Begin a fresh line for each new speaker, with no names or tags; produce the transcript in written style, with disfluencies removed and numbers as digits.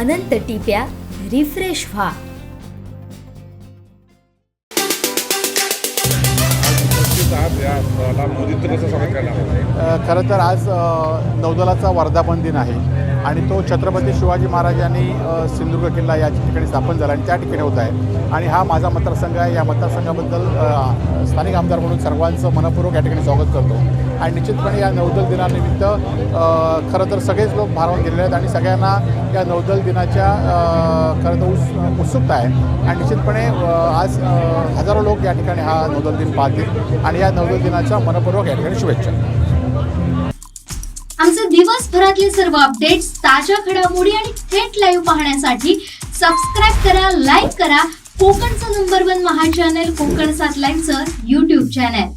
अनंत टिप्या refresh व्हा.
खरं तर आज नौदलाचा वर्धापन दिन आहे आणि तो छत्रपती शिवाजी महाराज यांनी सिंधुदुर्ग किल्ला या ठिकाणी स्थापन झाला आणि त्या ठिकाणी होत आहे. आणि हा माझा मतदारसंघ आहे. या मतदारसंघाबद्दल स्थानिक आमदार म्हणून सर्वांचं मनपूर्वक या ठिकाणी स्वागत करतो. आणि निश्चितपणे या नौदल दिनानिमित्त खरं तर सगळेच लोक भारावून गेलेले आहेत आणि सगळ्यांना या नौदल दिनाच्या खरं तर उत्सुकता आहे. आणि निश्चितपणे आज हजारो लोक या ठिकाणी हा नौदल दिन पाहतील आणि या नौदल दिनाच्या मनपूर्वक या ठिकाणी शुभेच्छा.
आमचे दिवसभरातले सर्व अपडेट्स, ताज्या घडामोडी आणि थेट लाईव्ह पाहण्यासाठी सबस्क्राईब करा, लाईक करा कोकणचं नंबर 1 महा चॅनल कोकण 7 लाईव्हचं YouTube चॅनल.